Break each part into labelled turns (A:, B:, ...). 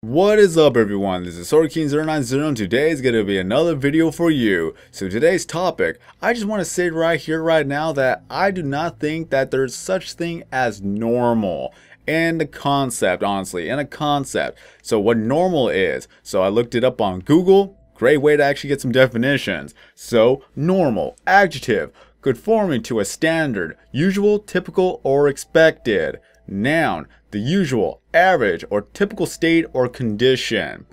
A: What is up everyone, this is SwordKing090 and today is going to be another video for you. So today's topic, I just want to say right here right now that I do not think that there's such thing as normal. And the concept, honestly, and a concept. So what normal is, so I looked it up on Google, great way to actually get some definitions. So normal, adjective, conforming to a standard, usual, typical, or expected. Noun, the usual, average, or typical state or condition.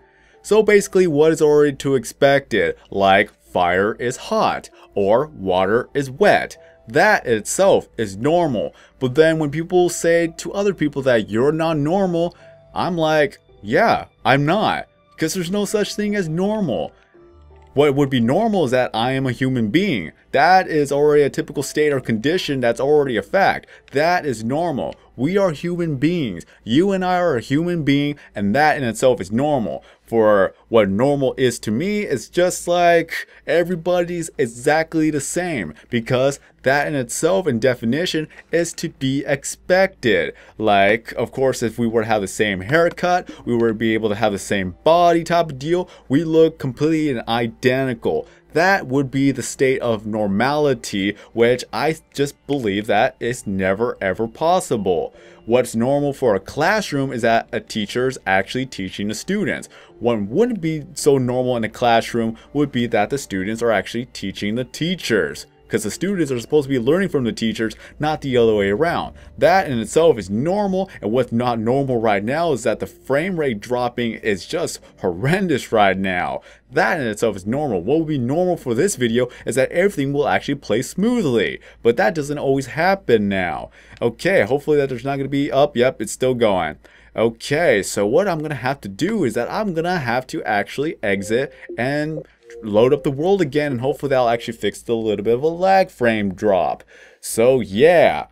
A: So basically what is already to expected, like fire is hot or water is wet. That itself is normal. But then when people say to other people that you're not normal, I'm like, yeah, I'm not. Because there's no such thing as normal. What would be normal is that I am a human being. That is already a typical state or condition, that's already a fact. That is normal. We are human beings. You and I are a human being, and that in itself is normal. For what normal is to me, it's just like everybody's exactly the same, because that in itself in definition is to be expected. Like, of course, if we were to have the same haircut, we were to be able to have the same body type of deal, we look completely and identical. That would be the state of normality, which I just believe that is never ever possible. What's normal for a classroom is that a teacher is actually teaching the students. What wouldn't be so normal in a classroom would be that the students are actually teaching the teachers. Because the students are supposed to be learning from the teachers, not the other way around. That in itself is normal, and what's not normal right now is that the frame rate dropping is just horrendous right now. That in itself is normal. What would be normal for this video is that everything will actually play smoothly. But that doesn't always happen now. Okay, hopefully that there's not going to be up. Yep, it's still going. Okay, so what I'm going to have to do is that I'm going to have to actually exit and load up the world again, and hopefully that'll actually fix the little bit of a lag frame drop. So yeah,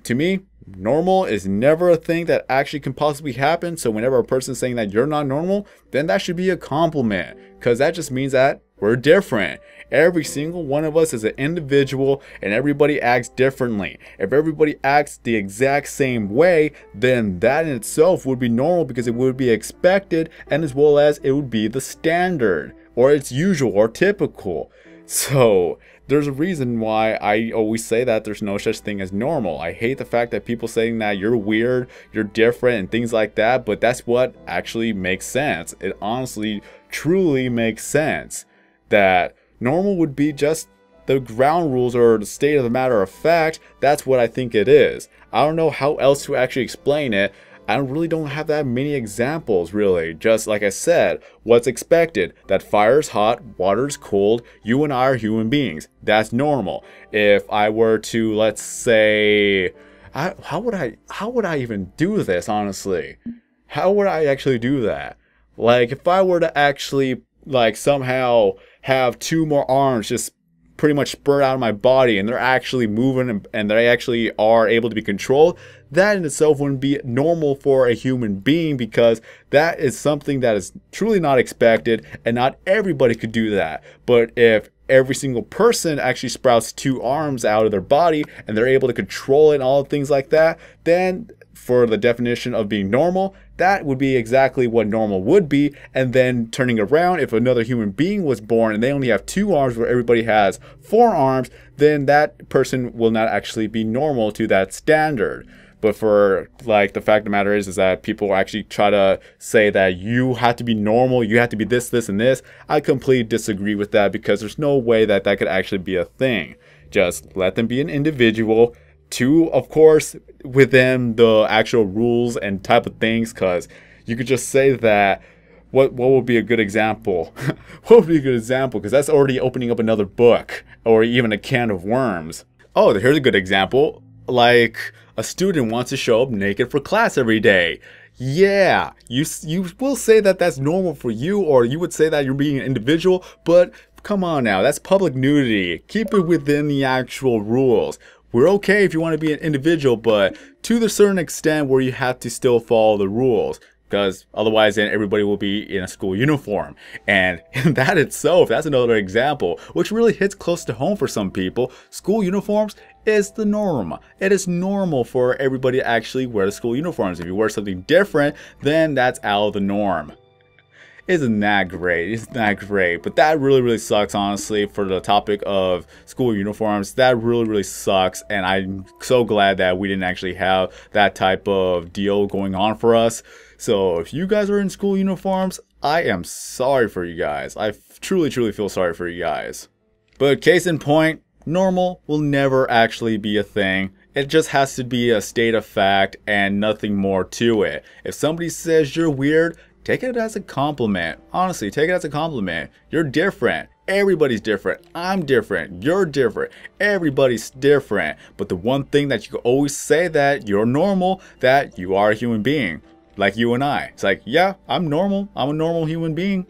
A: to me, normal is never a thing that actually can possibly happen. So whenever a person is saying that you're not normal, then that should be a compliment, because that just means that we're different. Every single one of us is an individual, and everybody acts differently. If everybody acts the exact same way, then that in itself would be normal, because it would be expected, and as well as it would be the standard, or it's usual or typical. So there's a reason why I always say that there's no such thing as normal. I hate the fact that people saying that you're weird, you're different, and things like that, but that's what actually makes sense. It honestly, truly makes sense. That normal would be just the ground rules or the state of the matter of fact. That's what I think it is. I don't know how else to actually explain it. I really don't have that many examples, really. Just like I said, what's expected, that fire's hot, water's cold, you and I are human beings. That's normal. If I were to, let's say, how would I even do this, honestly? How would I actually do that? Like, if I were to actually, like, somehow have two more arms just pretty much spurt out of my body, and they're actually moving and they actually are able to be controlled, that in itself wouldn't be normal for a human being, because that is something that is truly not expected, and not everybody could do that. But if every single person actually sprouts two arms out of their body and they're able to control it and all things like that, then for the definition of being normal, that would be exactly what normal would be. And then turning around, if another human being was born and they only have two arms where everybody has four arms, then that person will not actually be normal to that standard. But for, like, the fact of the matter is that people actually try to say that you have to be normal, you have to be this, this, and this. I completely disagree with that, because there's no way that that could actually be a thing. Just let them be an individual. To, of course, within the actual rules and type of things, because you could just say that, what would be a good example? What would be a good example? Because that's already opening up another book, or even a can of worms. Oh, here's a good example. Like, a student wants to show up naked for class every day. Yeah, you will say that that's normal for you, or you would say that you're being an individual, but come on now, that's public nudity. Keep it within the actual rules. We're okay if you want to be an individual, but to the certain extent where you have to still follow the rules, because otherwise then everybody will be in a school uniform. And that itself, that's another example, which really hits close to home for some people. School uniforms is the norm. It is normal for everybody to actually wear the school uniforms. If you wear something different, then that's out of the norm. Isn't that great? Isn't that great? But that really sucks, honestly, for the topic of school uniforms. That really sucks, and I'm so glad that we didn't actually have that type of deal going on for us. So if you guys are in school uniforms, I am sorry for you guys. I truly feel sorry for you guys. But case in point, normal will never actually be a thing. It just has to be a state of fact and nothing more to it. If somebody says you're weird, take it as a compliment. Honestly, take it as a compliment. You're different. Everybody's different. I'm different. You're different. Everybody's different. But the one thing that you can always say that you're normal, that you are a human being. Like you and I. It's like, yeah, I'm normal. I'm a normal human being.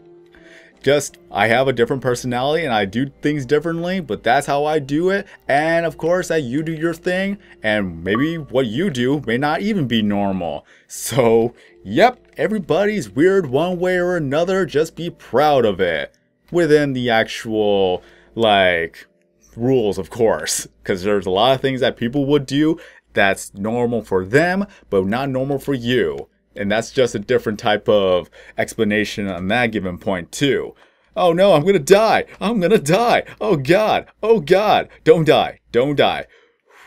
A: Just, I have a different personality and I do things differently, but that's how I do it. And of course, that you do your thing, and maybe what you do may not even be normal. So, yep, everybody's weird one way or another. Just be proud of it. Within the actual, like, rules, of course. Because there's a lot of things that people would do that's normal for them, but not normal for you. And that's just a different type of explanation on that given point too. Oh no, I'm gonna die. I'm gonna die. Oh God. Oh God. Don't die. Don't die.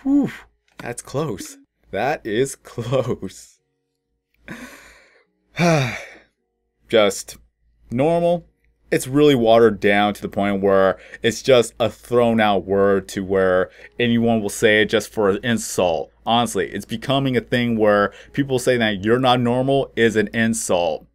A: Whew. That's close. That is close. Just normal. It's really watered down to the point where it's just a thrown out word to where anyone will say it just for an insult. Honestly, it's becoming a thing where people say that you're not normal is an insult.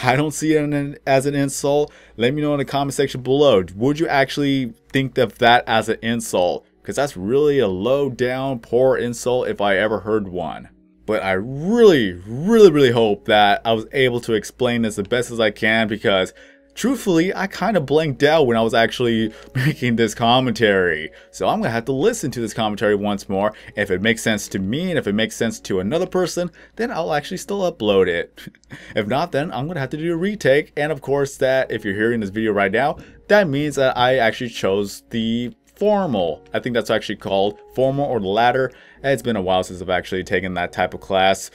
A: I don't see it as an insult. Let me know in the comment section below. Would you actually think of that as an insult? Because that's really a low down, poor insult if I ever heard one. But I really hope that I was able to explain this the best as I can, because truthfully, I kind of blanked out when I was actually making this commentary. So I'm going to have to listen to this commentary once more. If it makes sense to me and if it makes sense to another person, then I'll actually still upload it. If not, then I'm going to have to do a retake. And of course, that if you're hearing this video right now, that means that I actually chose the formal. I think that's actually called formal or the latter. It's been a while since I've actually taken that type of class.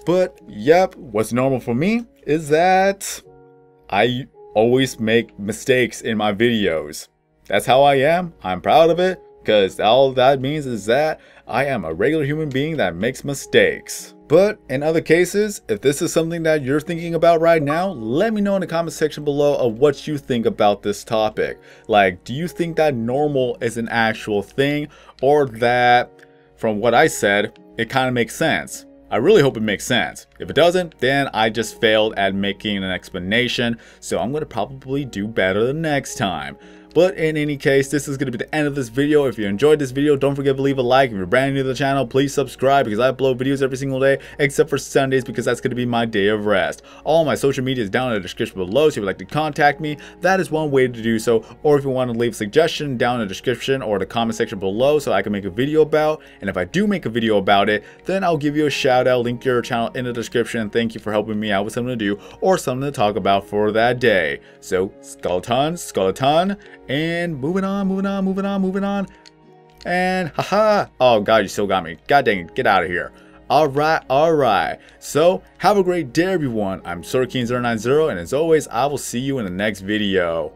A: But yep, what's normal for me is that I always make mistakes in my videos. That's how I am. I'm proud of it, because all that means is that I am a regular human being that makes mistakes. But in other cases, if this is something that you're thinking about right now, let me know in the comment section below of what you think about this topic. Like, do you think that normal is an actual thing, or that from what I said, it kind of makes sense? I really hope it makes sense. If it doesn't, then I just failed at making an explanation, so I'm going to probably do better the next time. But in any case, this is going to be the end of this video. If you enjoyed this video, don't forget to leave a like. If you're brand new to the channel, please subscribe, because I upload videos every single day, except for Sundays, because that's going to be my day of rest. All my social media is down in the description below, so if you'd like to contact me, that is one way to do so. Or if you want to leave a suggestion down in the description or the comment section below so I can make a video about. And if I do make a video about it, then I'll give you a shout out, link your channel in the description. Thank you for helping me out with something to do or something to talk about for that day. So, skeleton. And moving on. And haha. Oh God, you still got me. God dang it, get out of here. Alright. So, have a great day, everyone. I'm SorkinZero90, and as always, I will see you in the next video.